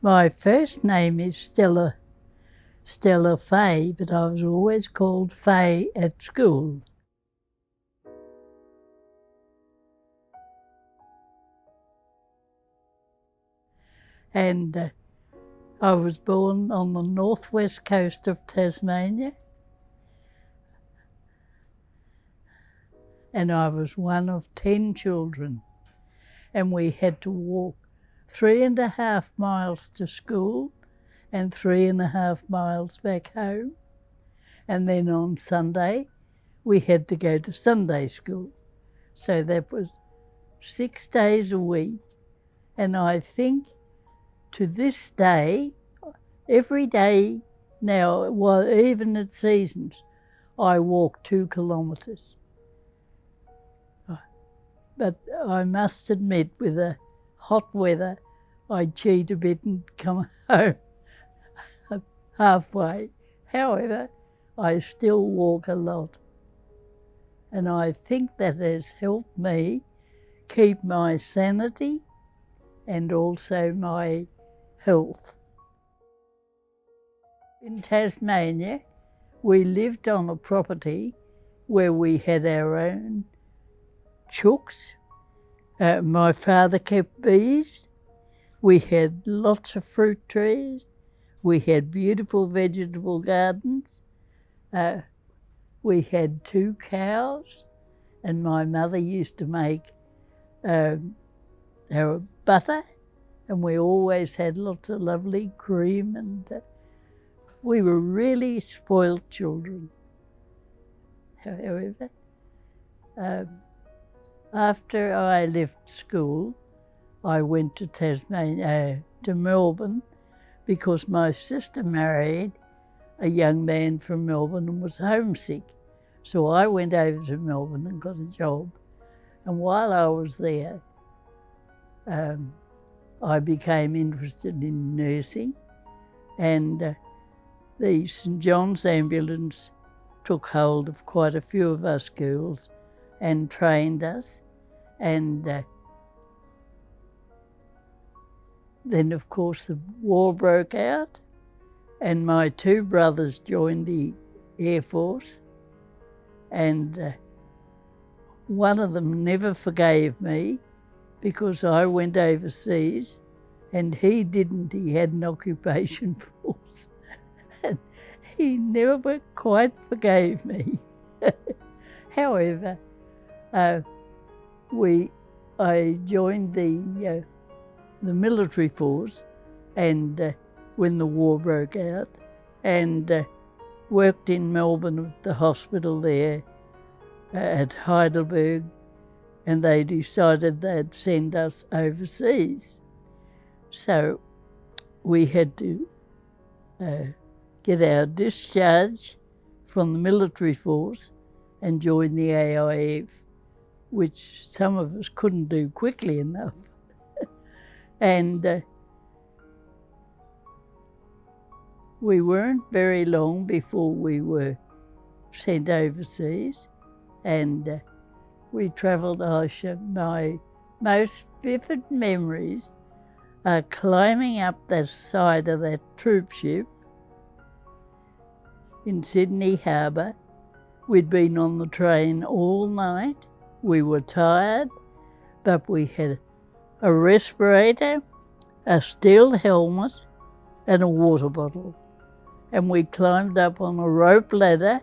My first name is Stella Faye, but I was always called Faye at school. And I was born on the northwest coast of Tasmania, and I was one of 10 children, and we had to walk 3.5 miles to school and 3.5 miles back home. And then on Sunday, we had to go to Sunday school. So that was 6 days a week. And I think to this day, every day now, well, even at seasons, I walk 2 kilometres. But I must admit, with the hot weather, I cheat a bit and come home halfway. However, I still walk a lot. And I think that has helped me keep my sanity and also my health. In Tasmania, we lived on a property where we had our own chooks. My father kept bees. We had lots of fruit trees. We had beautiful vegetable gardens. We had 2 cows, and my mother used to make our butter, and we always had lots of lovely cream, and we were really spoilt children. However, after I left school, I went to Tasmania, to Melbourne, because my sister married a young man from Melbourne and was homesick. So I went over to Melbourne and got a job. And while I was there, I became interested in nursing, and the St John's ambulance took hold of quite a few of us girls and trained us. And then, of course, the war broke out, and my 2 brothers joined the Air Force, and one of them never forgave me because I went overseas and he didn't. He had an occupation force, and he never quite forgave me. However, I joined the military force, and when the war broke out, and worked in Melbourne at the hospital there at Heidelberg, and they decided they'd send us overseas. So we had to get our discharge from the military force and join the AIF, which some of us couldn't do quickly enough. And we weren't very long before we were sent overseas, and we travelled. My most vivid memories are climbing up the side of that troop ship in Sydney Harbour. We'd been on the train all night. We were tired, but we had a respirator, a steel helmet, and a water bottle. And we climbed up on a rope ladder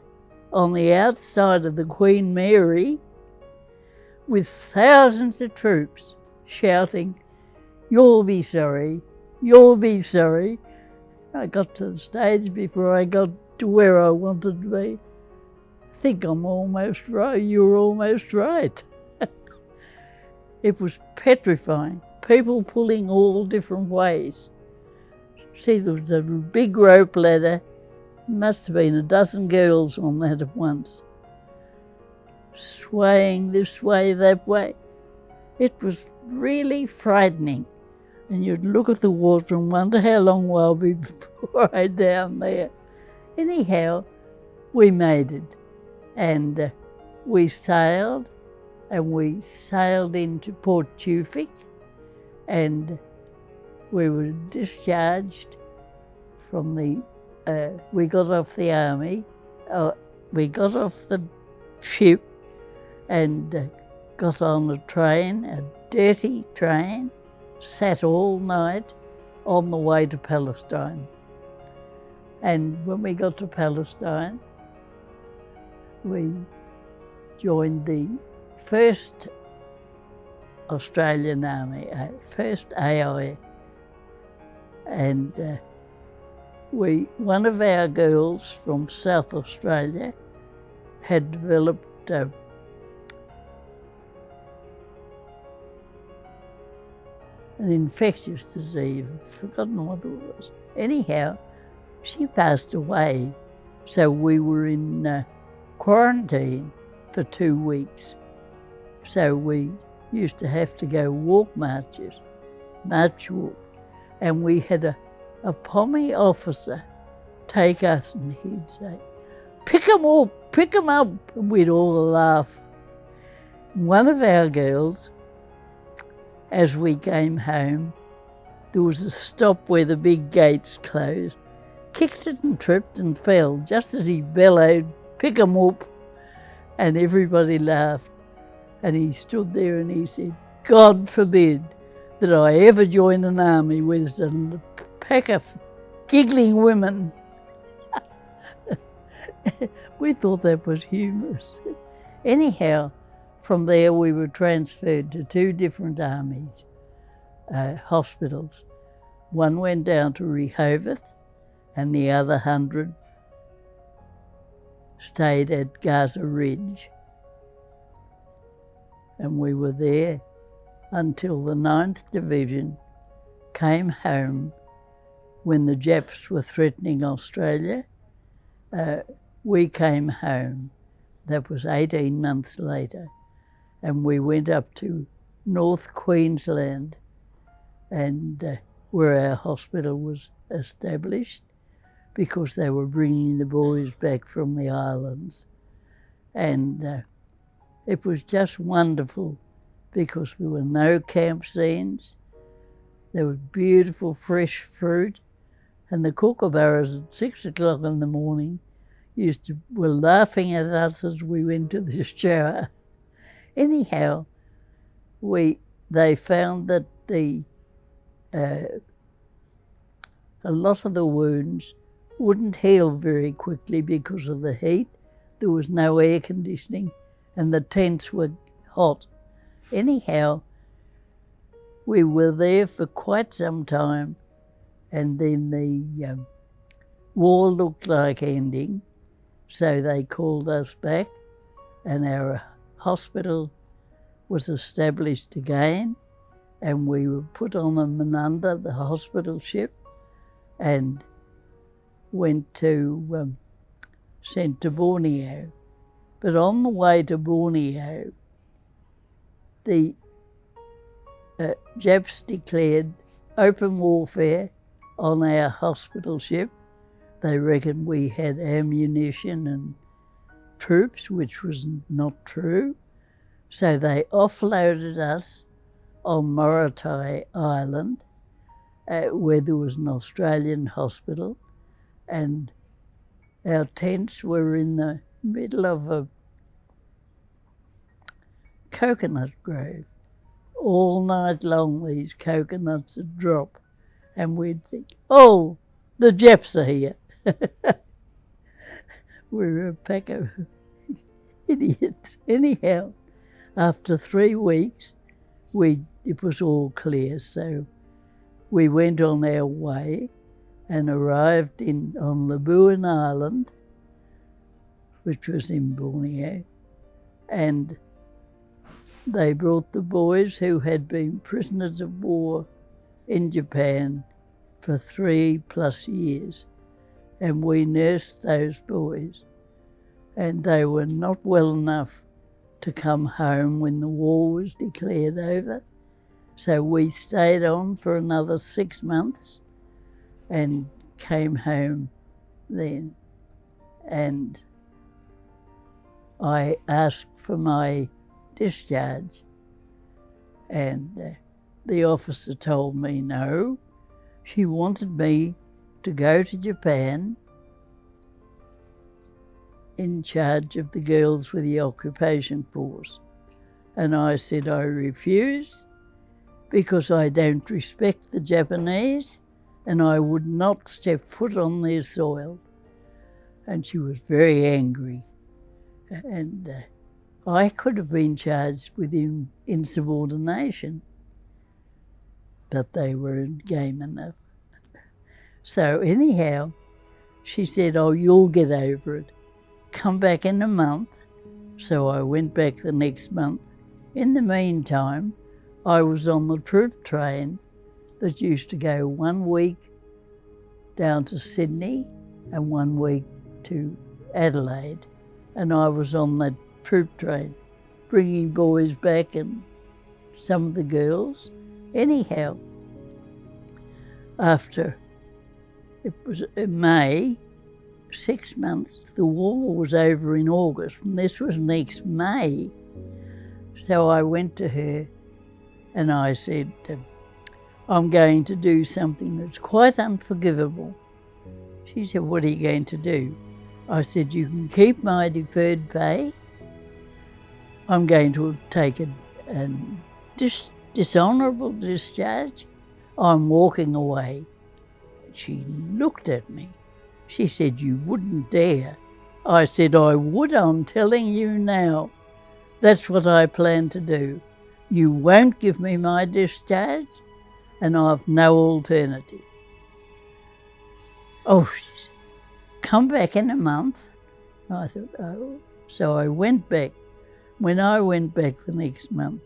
on the outside of the Queen Mary with thousands of troops shouting, "You'll be sorry, you'll be sorry." I got to the stage before I got to where I wanted to be. I think I'm almost right. You're almost right. It was petrifying. People pulling all different ways. See, there was a big rope ladder. Must have been a dozen girls on that at once, swaying this way, that way. It was really frightening. And you'd look at the water and wonder how long I'll be before I'm down there. Anyhow, we made it, and we sailed into Port Tewfik, and we were discharged from the, we got off the army, we got off the ship and got on a train, a dirty train, sat all night on the way to Palestine. And when we got to Palestine, we joined the first Australian Army, first AI, and one of our girls from South Australia had developed an infectious disease. I've forgotten what it was. Anyhow, she passed away, so we were in quarantine for 2 weeks. So we used to have to go walk marches, march walk, and we had a pommy officer take us and he'd say, pick 'em up, and we'd all laugh. One of our girls, as we came home, there was a stop where the big gates closed, kicked it and tripped and fell just as he bellowed, pick 'em up, and everybody laughed. And he stood there and he said, God forbid that I ever join an army with a pack of giggling women. We thought that was humorous. Anyhow, from there we were transferred to 2 different armies, hospitals. One went down to Rehoboth and the other 100 stayed at Gaza Ridge. And we were there until the 9th Division came home when the Japs were threatening Australia. We came home. That was 18 months later. And we went up to North Queensland and where our hospital was established because they were bringing the boys back from the islands. And it was just wonderful because there were no camp scenes. There was beautiful fresh fruit, and the kookaburras at 6 o'clock in the morning were laughing at us as we went to the shower. Anyhow, they found that a lot of the wounds wouldn't heal very quickly because of the heat. There was no air conditioning, and the tents were hot. Anyhow, we were there for quite some time, and then the war looked like ending, so they called us back, and our hospital was established again, and we were put on a Menunda, the hospital ship, and sent to Borneo. But on the way to Borneo, the Japs declared open warfare on our hospital ship. They reckoned we had ammunition and troops, which was not true. So they offloaded us on Moritai Island, where there was an Australian hospital, and our tents were in the middle of a coconut grove. All night long these coconuts would drop and we'd think, oh, the Japs are here. We're a pack of idiots. Anyhow, after 3 weeks, it was all clear, so we went on our way and arrived on Labuan Island, which was in Borneo, and they brought the boys who had been prisoners of war in Japan for 3+ years, and we nursed those boys, and they were not well enough to come home when the war was declared over, so we stayed on for another 6 months and came home then. And I asked for my discharge, and the officer told me, no, She wanted me to go to Japan in charge of the girls with the occupation force. And I said I refused because I don't respect the Japanese and I would not step foot on their soil. And she was very angry. And I could have been charged with insubordination, but they weren't game enough. So anyhow, she said, oh, you'll get over it. Come back in a month. So I went back the next month. In the meantime, I was on the troop train that used to go 1 week down to Sydney and 1 week to Adelaide. And I was on that troop train, bringing boys back and some of the girls. Anyhow, after it was in May, 6 months, the war was over in August, and this was next May. So I went to her and I said, I'm going to do something that's quite unforgivable. She said, what are you going to do? I said, you can keep my deferred pay. I'm going to take a dishonourable discharge. I'm walking away. She looked at me. She said, you wouldn't dare. I said, I would, I'm telling you now. That's what I plan to do. You won't give me my discharge, and I've no alternative. Oh, she said, come back in a month. I thought, oh. So I went back. When I went back the next month,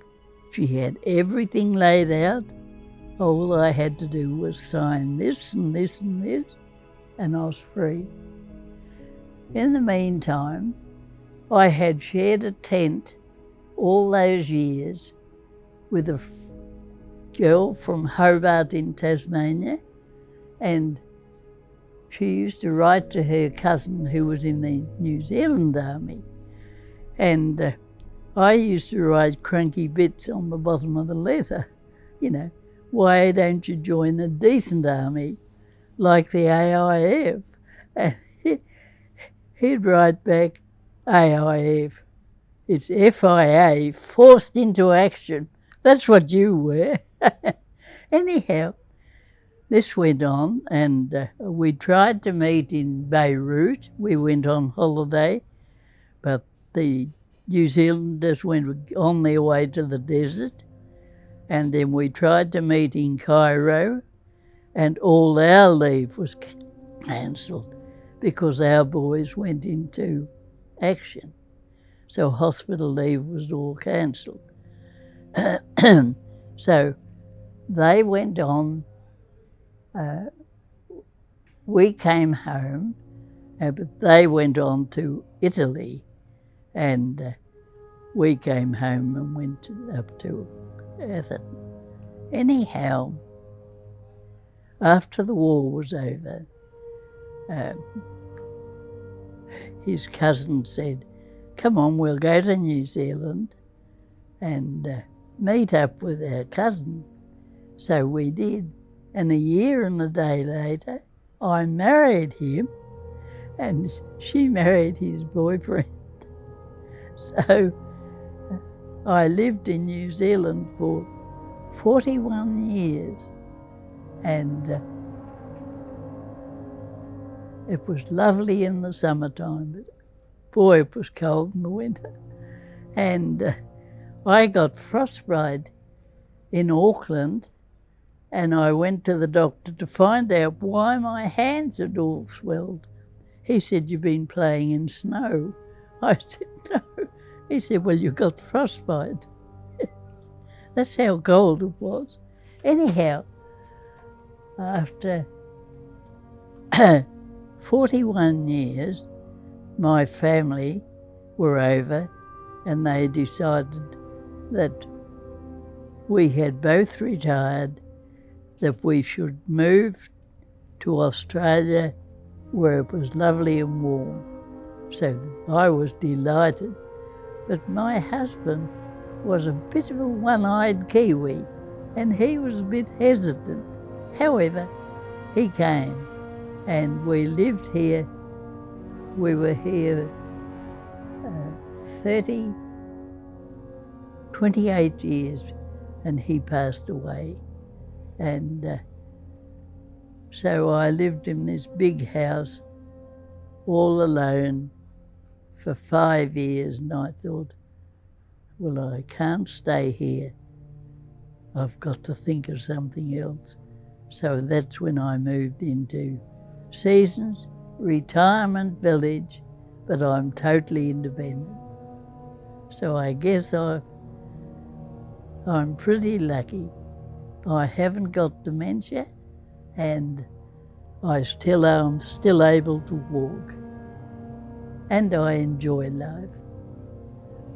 she had everything laid out. All I had to do was sign this and this and this, and I was free. In the meantime, I had shared a tent all those years with a girl from Hobart in Tasmania, and she used to write to her cousin who was in the New Zealand Army, and I used to write cranky bits on the bottom of the letter, you know, why don't you join a decent army like the AIF? And he'd write back, AIF, it's FIA, forced into action. That's what you were. Anyhow, this went on, and we tried to meet in Beirut. We went on holiday, but the New Zealanders went on their way to the desert, and then we tried to meet in Cairo, and all our leave was cancelled because our boys went into action. So hospital leave was all cancelled. So they went on. We came home, but they went on to Italy, and we came home and went up to Atherton. Anyhow, after the war was over, his cousin said, come on, we'll go to New Zealand and meet up with our cousin. So we did. And a year and a day later, I married him and she married his boyfriend. So I lived in New Zealand for 41 years, and it was lovely in the summertime, but boy, it was cold in the winter. And I got frostbite in Auckland, and I went to the doctor to find out why my hands had all swelled. He said, you've been playing in snow. I said, no. He said, well, you got frostbite. That's how cold it was. Anyhow, after 41 years, my family were over, and they decided that we had both retired, that we should move to Australia where it was lovely and warm. So I was delighted. But my husband was a bit of a one-eyed Kiwi, and he was a bit hesitant. However, he came and we lived here. We were here 28 years, and he passed away. And so I lived in this big house all alone for 5 years, and I thought, well, I can't stay here. I've got to think of something else. So that's when I moved into Seasons Retirement Village, but I'm totally independent. So I guess I'm pretty lucky. I haven't got dementia, and I'm still able to walk, and I enjoy life.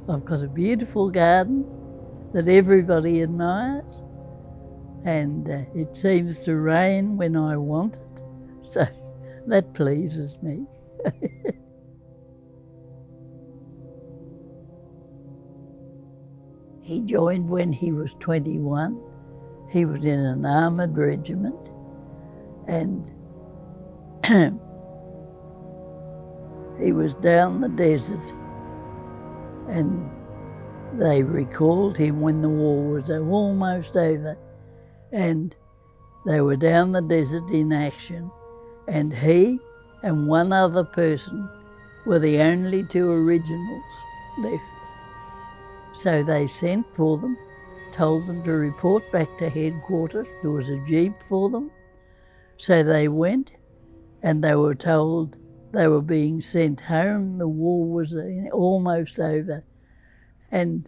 I've got a beautiful garden that everybody admires, and it seems to rain when I want it, so that pleases me. He joined when he was 21. He was in an armoured regiment, and he was down the desert, and they recalled him when the war was almost over, and they were down the desert in action, and he and one other person were the only two originals left. So they sent for them, told them to report back to headquarters. There was a jeep for them. So they went, and they were told they were being sent home. The war was almost over. And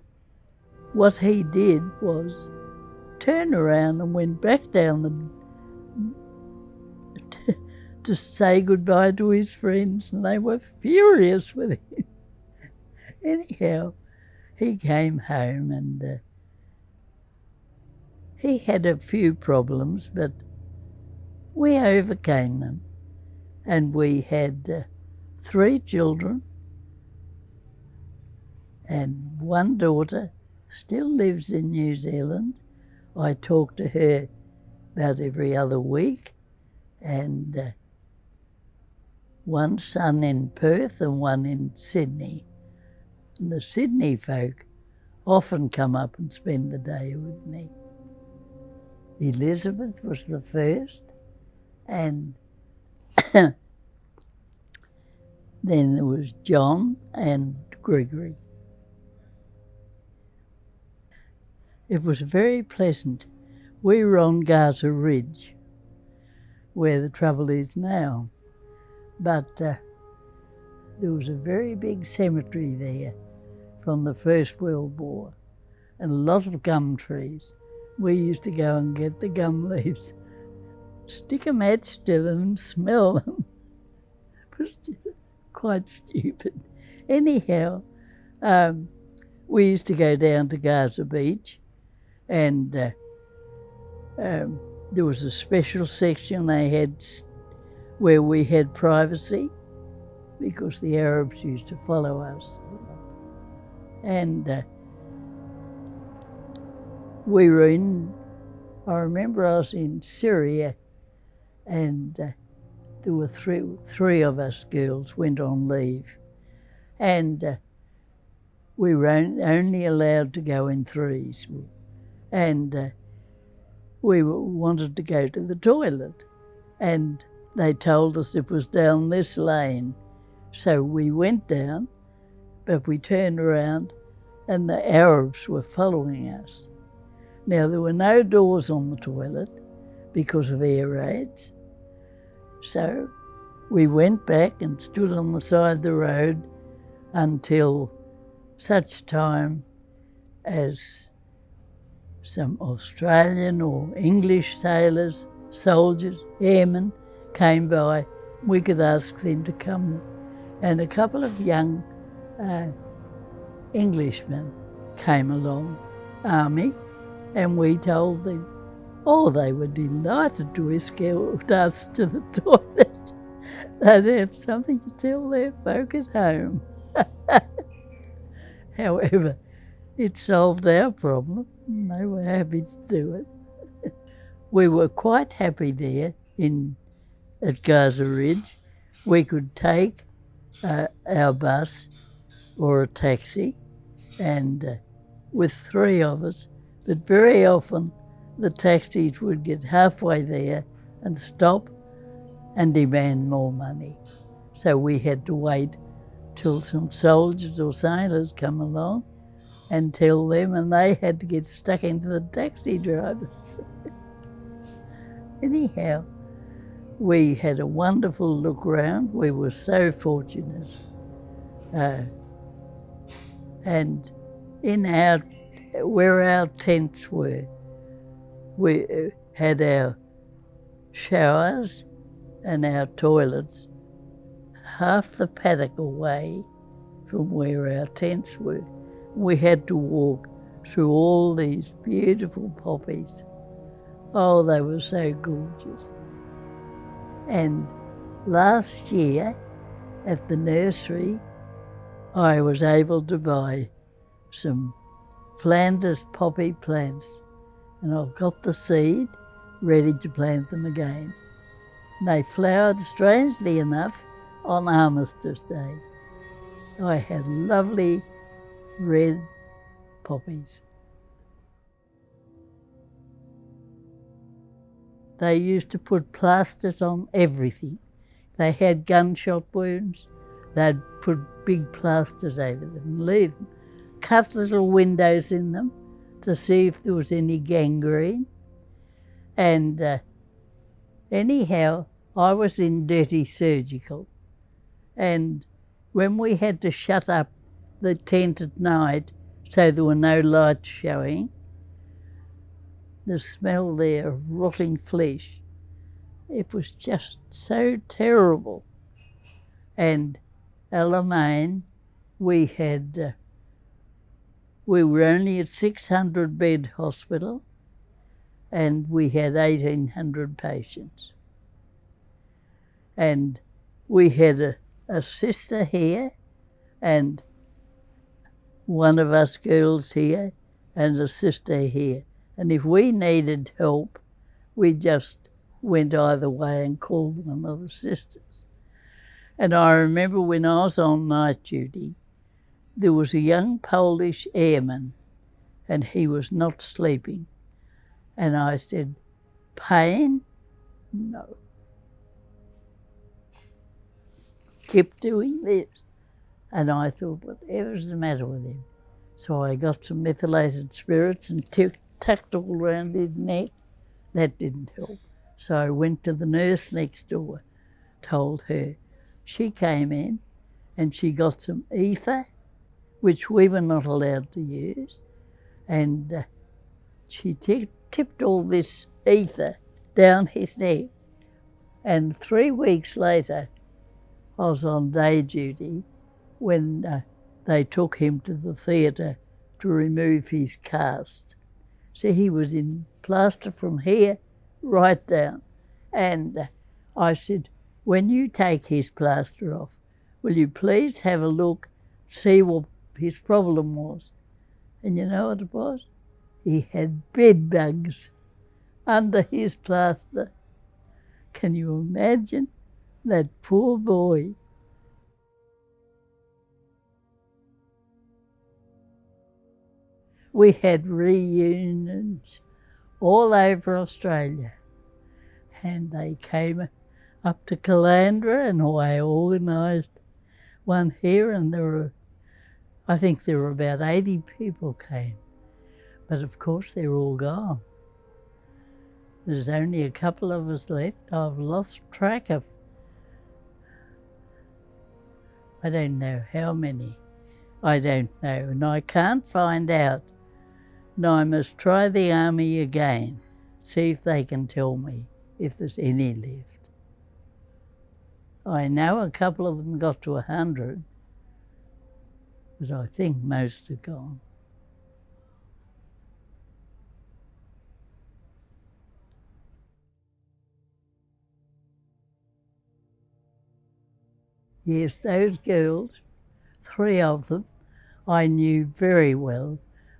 what he did was turn around and went back down to say goodbye to his friends, and they were furious with him. Anyhow, he came home, and he had a few problems, but we overcame them. And we had 3 children, and one daughter still lives in New Zealand. I talk to her about every other week, and one son in Perth and one in Sydney. And the Sydney folk often come up and spend the day with me. Elizabeth was the first, and then there was John and Gregory. It was very pleasant. We were on Gaza Ridge, where the trouble is now, but there was a very big cemetery there from the First World War, and a lot of gum trees. We used to go and get the gum leaves, stick a match to them and smell them. It was quite stupid. Anyhow, we used to go down to Gaza Beach, and there was a special section they had where we had privacy, because the Arabs used to follow us. And we were I remember I was in Syria, and there were three of us girls went on leave, and we were only allowed to go in threes, and we wanted to go to the toilet, and they told us it was down this lane. So we went down, but we turned around and the Arabs were following us. Now, there were no doors on the toilet because of air raids. So we went back and stood on the side of the road until such time as some Australian or English sailors, soldiers, airmen came by. We could ask them to come, and a couple of young Englishmen came along, army, and we told them. Oh, they were delighted to escort us to the toilet. They'd have something to tell their folk at home. However, it solved our problem, and they were happy to do it. We were quite happy there at Gaza Ridge, we could take our bus or a taxi, and with three of us, but very often the taxis would get halfway there and stop and demand more money. So we had to wait till some soldiers or sailors come along and tell them, and they had to get stuck into the taxi drivers. Anyhow, we had a wonderful look round. We were so fortunate. And where our tents were, we had our showers and our toilets half the paddock away from where our tents were. We had to walk through all these beautiful poppies. Oh, they were so gorgeous. And last year at the nursery, I was able to buy some Flanders poppy plants, and I've got the seed ready to plant them again. And they flowered, strangely enough, on Armistice Day. I had lovely red poppies. They used to put plasters on everything. They had gunshot wounds, they'd put big plasters over them and leave them. Cut little windows in them to see if there was any gangrene. And anyhow, I was in dirty surgical. And when we had to shut up the tent at night so there were no lights showing, the smell there of rotting flesh, it was just so terrible. And Alamein, we were only at 600 bed hospital, and we had 1,800 patients. And we had a sister here, and one of us girls here, and a sister here. And if we needed help, we just went either way and called one of the sisters. And I remember when I was on night duty, there was a young Polish airman, and he was not sleeping. And I said, "Pain?" "No." Kept doing this. And I thought, whatever's the matter with him? So I got some methylated spirits and tucked all around his neck. That didn't help. So I went to the nurse next door, told her. She came in and she got some ether, which we were not allowed to use, and she tipped all this ether down his neck. And 3 weeks later, I was on day duty when they took him to the theatre to remove his cast. So he was in plaster from here right down. And I said, "When you take his plaster off, will you please have a look, see what his problem was?" And you know what it was? He had bed bugs under his plaster. Can you imagine? That poor boy. We had reunions all over Australia, and they came up to Calandra, and I organised one here, and I think there were about 80 people came. But of course they're all gone. There's only a couple of us left. I've lost track of, I don't know how many. I don't know, and I can't find out. And I must try the army again, see if they can tell me if there's any left. I know a couple of them got to 100, but I think most are gone. Yes, those girls, 3 of them, I knew very well.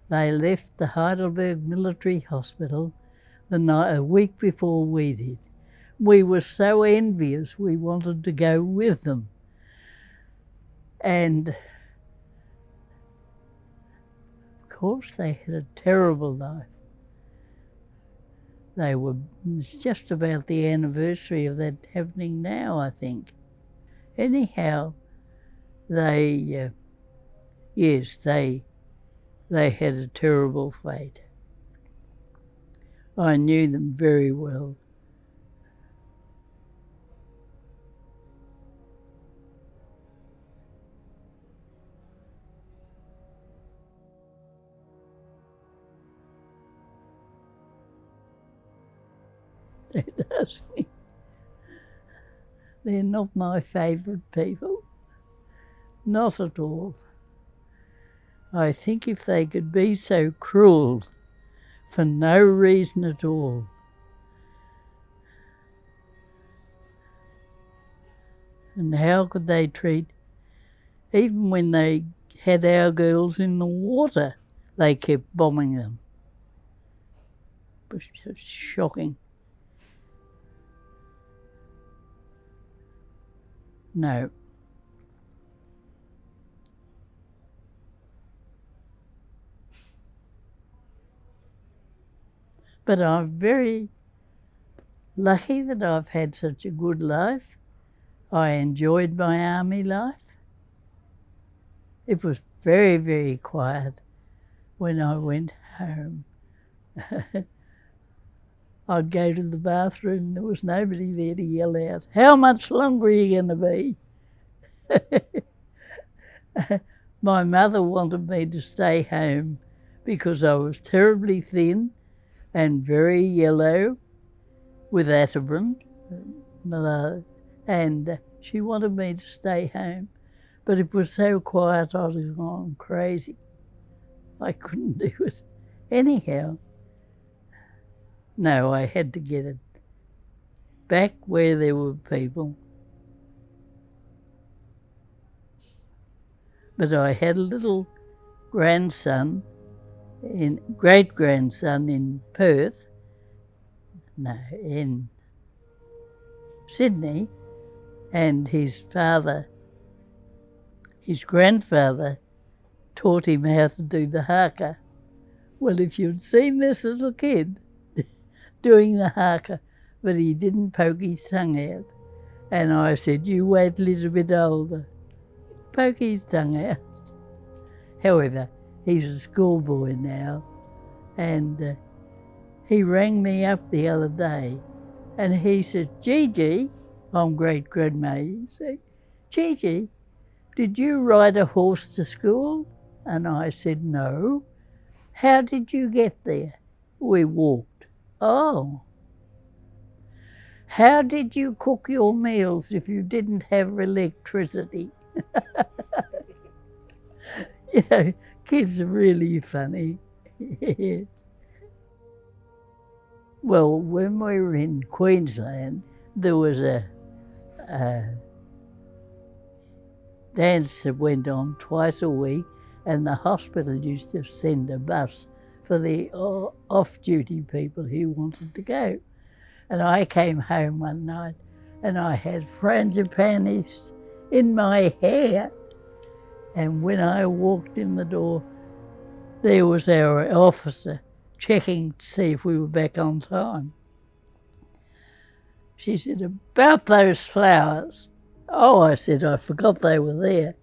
They left the Heidelberg Military Hospital a week before we did. we were so envious we wanted to go with them. And of course they had a terrible life. It's just about the anniversary of that happening now, I think. Anyhow, they had a terrible fate. I knew them very well. It does. They're not my favourite people. Not at all. I think if they could be so cruel for no reason at all. And how could they treat, even when they had our girls in the water, they kept bombing them. It was just shocking. No. But I'm very lucky that I've had such a good life. I enjoyed my army life. It was very, very quiet when I went home. I'd go to the bathroom, there was nobody there to yell out, "How much longer are you going to be?" My mother wanted me to stay home because I was terribly thin and very yellow with atabrand, and she wanted me to stay home. But it was so quiet I was going crazy. I couldn't do it. Anyhow, no, I had to get it back where there were people. But I had a little grandson, great-grandson in Perth, in Sydney, and his grandfather taught him how to do the haka. Well, if you'd seen this little kid doing the haka, but he didn't poke his tongue out. And I said, "You wait a little bit older. Poke his tongue out." However, he's a schoolboy now, and he rang me up the other day, and he said, "Gigi," I'm great-grandma, you see, "Gigi, did you ride a horse to school?" And I said, "No." "How did you get there?" "We walked." "Oh." "How did you cook your meals if you didn't have electricity?" You know, kids are really funny. Well, when we were in Queensland, there was a dance that went on twice a week, and the hospital used to send a bus for the off-duty people who wanted to go. And I came home one night and I had frangipanis in my hair. And when I walked in the door, there was our officer checking to see if we were back on time. She said, "About those flowers." "Oh," I said, "I forgot they were there.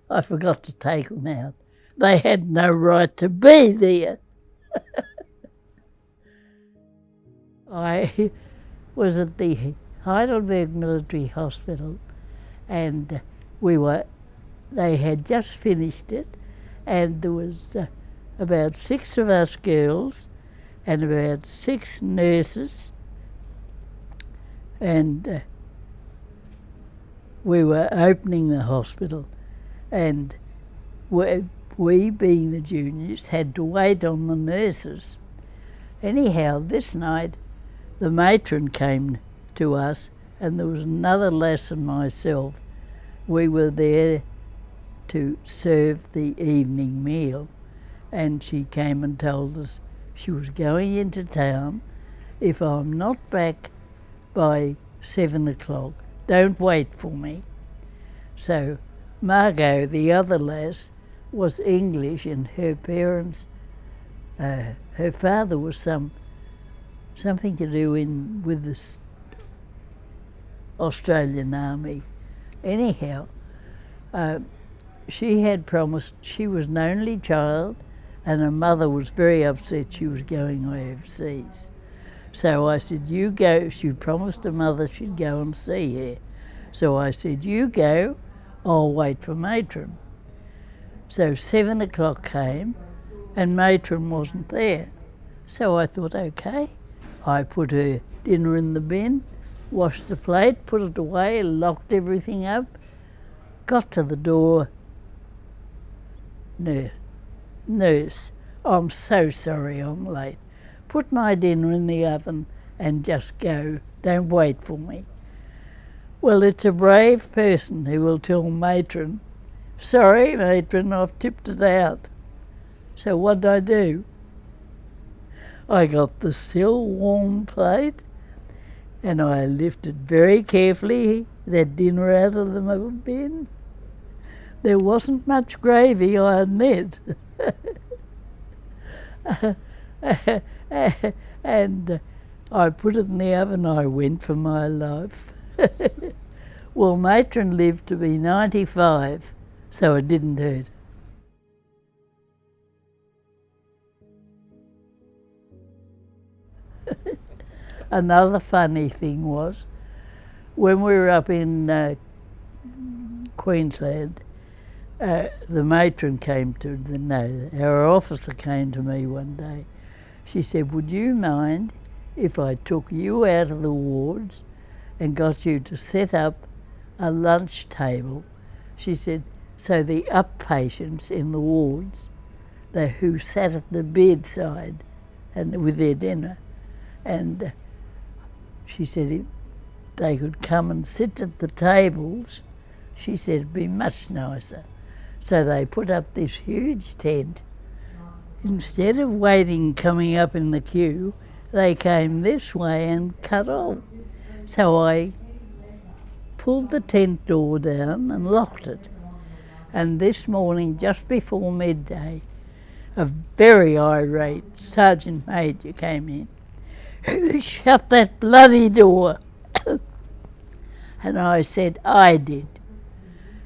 I forgot to take them out. They had no right to be there." I was at the Heidelberg Military Hospital, and they had just finished it, and there was about 6 of us girls and about 6 nurses, and we were opening the hospital, and we, being the juniors, had to wait on the nurses. Anyhow, this night the matron came to us, and there was another lass and myself. We were there to serve the evening meal, and she came and told us she was going into town. If I'm not back by 7 o'clock. Don't wait for me. So Margot, the other lass, was English, and her parents, her father was something to do with the Australian Army. Anyhow, she had promised, she was an only child, and her mother was very upset she was going overseas. So I said, you go. She promised her mother she'd go and see her. So I said, you go, I'll wait for Matron. So 7 o'clock came and Matron wasn't there. So I thought, okay. I put her dinner in the bin, washed the plate, put it away, locked everything up, got to the door. Nurse, I'm so sorry I'm late. Put my dinner in the oven and just go. Don't wait for me. Well, it's a brave person who will tell Matron, sorry, Matron, I've tipped it out. So what did I do? I got the still warm plate and I lifted very carefully that dinner out of the bin. There wasn't much gravy, I admit. And I put it in the oven. I went for my life. Well, Matron lived to be 95, so it didn't hurt. Another funny thing was, when we were up in Queensland, the matron came our officer came to me one day. She said, would you mind if I took you out of the wards and got you to set up a lunch table? She said, so the up patients in the wards, who sat at the bedside and with their dinner, and she said if they could come and sit at the tables, she said it'd be much nicer. So they put up this huge tent. Instead of waiting, coming up in the queue, they came this way and cut off. So I pulled the tent door down and locked it. And this morning, just before midday, a very irate sergeant major came in. Who shut that bloody door? And I said, I did.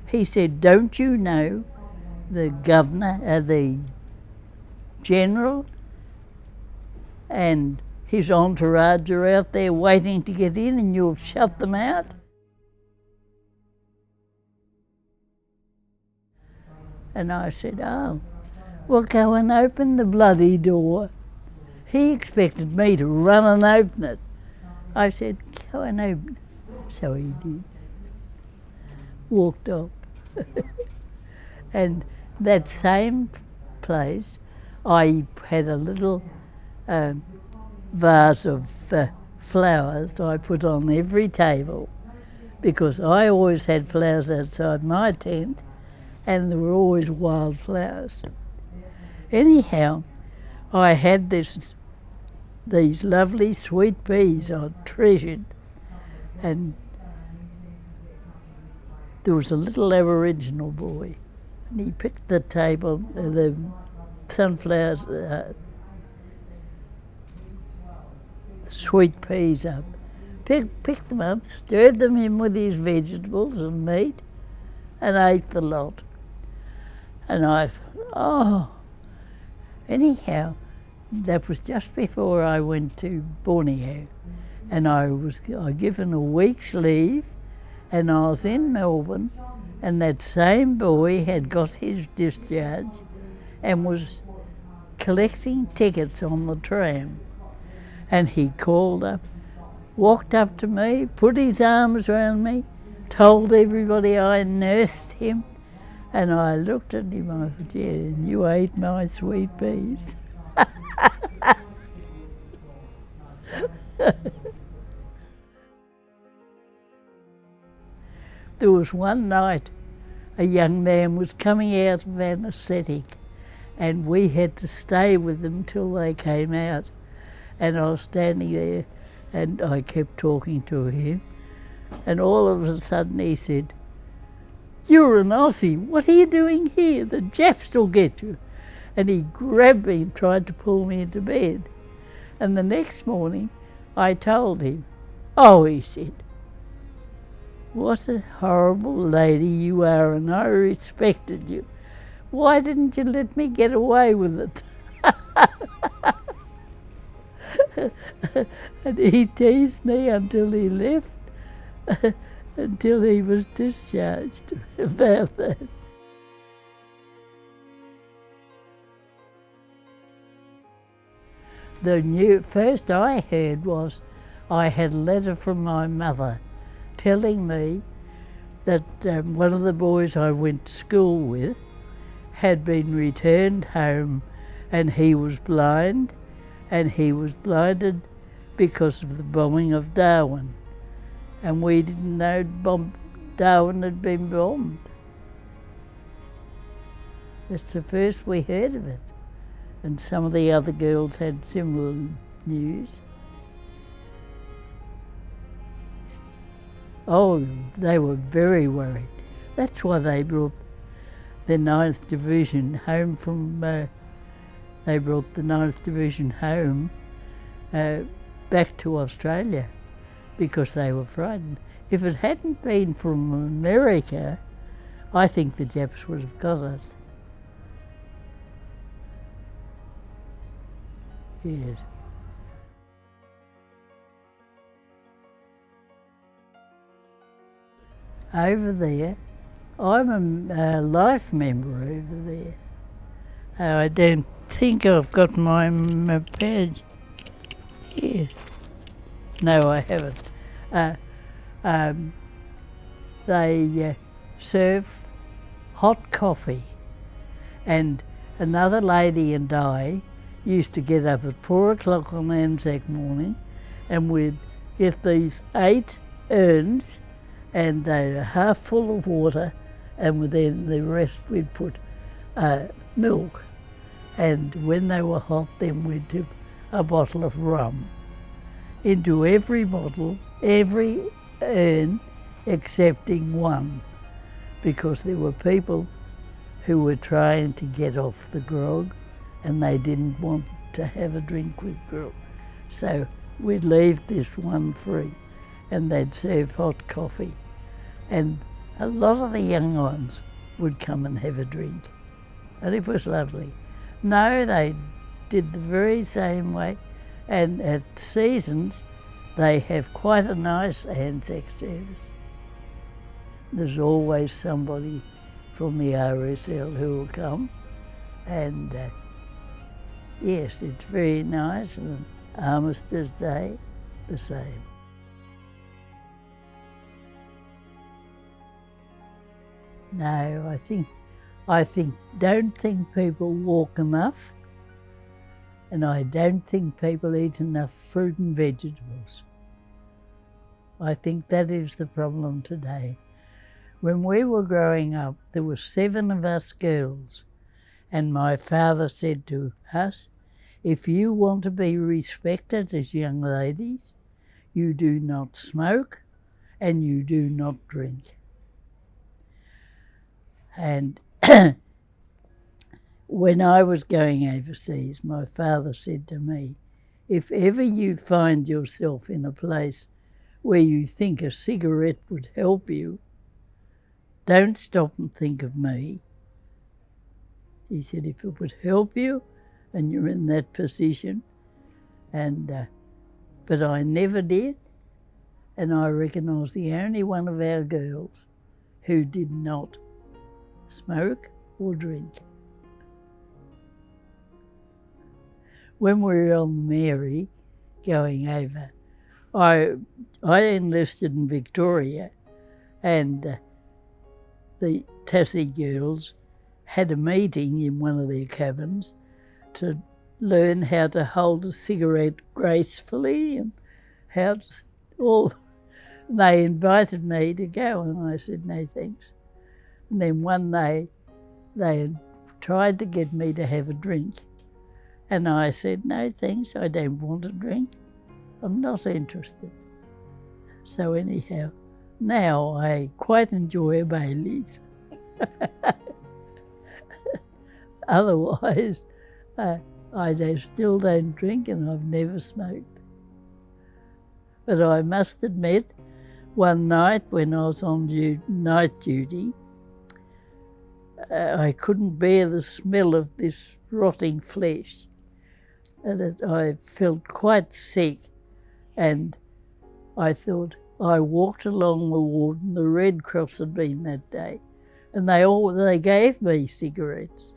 He said, don't you know the governor, the general and his entourage are out there waiting to get in and you've shut them out? And I said, oh, well, go and open the bloody door. He expected me to run and open it. I said, go and open it. So he did. Walked off. And that same place, I had a little vase of flowers I put on every table, because I always had flowers outside my tent and there were always wild flowers. Anyhow, I had these lovely sweet peas I treasured, and there was a little Aboriginal boy, and he picked the sunflowers, sweet peas up, picked them up, stirred them in with his vegetables and meat, and ate the lot. And anyhow, that was just before I went to Borneo, and I was given a week's leave, and I was in Melbourne, and that same boy had got his discharge and was collecting tickets on the tram. And he called up, walked up to me, put his arms around me, told everybody I nursed him, and I looked at him, I said, yeah, and you ate my sweet peas. There was one night a young man was coming out of anaesthetic, and we had to stay with them till they came out. And I was standing there, And I kept talking to him, and all of a sudden he said, "You're an Aussie, what are you doing here? The Japs will get you." And he grabbed me and tried to pull me into bed. And the next morning I told him, "Oh," he said, "what a horrible lady you are, and I respected you. Why didn't you let me get away with it?" And he teased me until he left, until he was discharged about that. The first I heard was I had a letter from my mother telling me that one of the boys I went to school with had been returned home, and he was blind, and he was blinded because of the bombing of Darwin. And we didn't know Darwin had been bombed. That's the first we heard of it. And some of the other girls had similar news. Oh, they were very worried. That's why they brought the 9th Division home from, they brought the 9th Division home back to Australia, because they were frightened. If it hadn't been from America, I think the Japs would have got us. Yes. Over there, I'm a life member over there. I don't think I've got my badge here. No, I haven't. They serve hot coffee, and another lady and I used to get up at 4 o'clock on Anzac morning, and we'd get these 8 urns, and they were half full of water, and then the rest we'd put milk. And when they were hot, then we'd dip a bottle of rum into every bottle, every urn, excepting one, because there were people who were trying to get off the grog, and they didn't want to have a drink with grog. So we'd leave this one free, and they'd serve hot coffee. And a lot of the young ones would come and have a drink, and it was lovely. No, they did the very same way, and at seasons they have quite a nice Anzac service. There's always somebody from the RSL who will come, and yes, it's very nice, and Armistice Day, the same. No, don't think people walk enough, and I don't think people eat enough fruit and vegetables. I think that is the problem today. When we were growing up, there were 7 of us girls, and my father said to us, "If you want to be respected as young ladies, you do not smoke and you do not drink." And when I was going overseas, my father said to me, "If ever you find yourself in a place where you think a cigarette would help you, don't stop and think of me." He said, "If it would help you and you're in that position," and but I never did, and I reckon I was the only one of our girls who did not smoke or drink. When we were on Mary going over, I enlisted in Victoria, and the Tassie girls had a meeting in one of their cabins to learn how to hold a cigarette gracefully and how to all. They invited me to go, and I said no thanks. And then one day they tried to get me to have a drink, and I said no thanks, I don't want a drink. I'm not interested. So anyhow, now I quite enjoy a Baileys. Otherwise, I still don't drink and I've never smoked. But I must admit, one night when I was on night duty, I couldn't bear the smell of this rotting flesh, and that I felt quite sick, and I thought, I walked along the ward and the Red Cross had been that day, and they gave me cigarettes.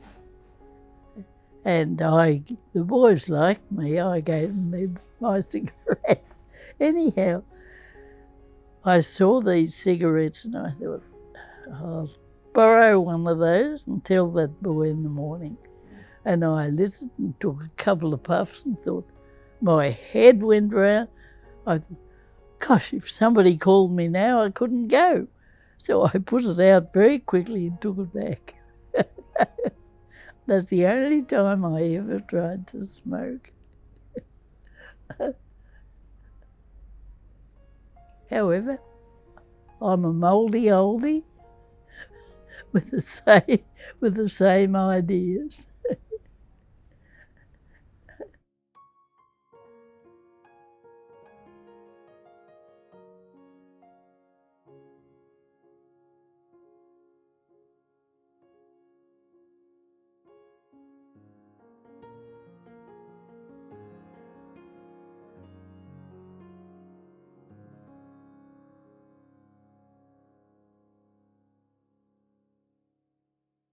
And the boys liked me, I gave them my cigarettes. Anyhow, I saw these cigarettes and I thought, I'll borrow one of those and tell that boy in the morning. And I lit it and took a couple of puffs and thought, my head went round. I thought, gosh, if somebody called me now, I couldn't go. So I put it out very quickly and took it back. That's the only time I ever tried to smoke. However, I'm a mouldy oldie with the same ideas.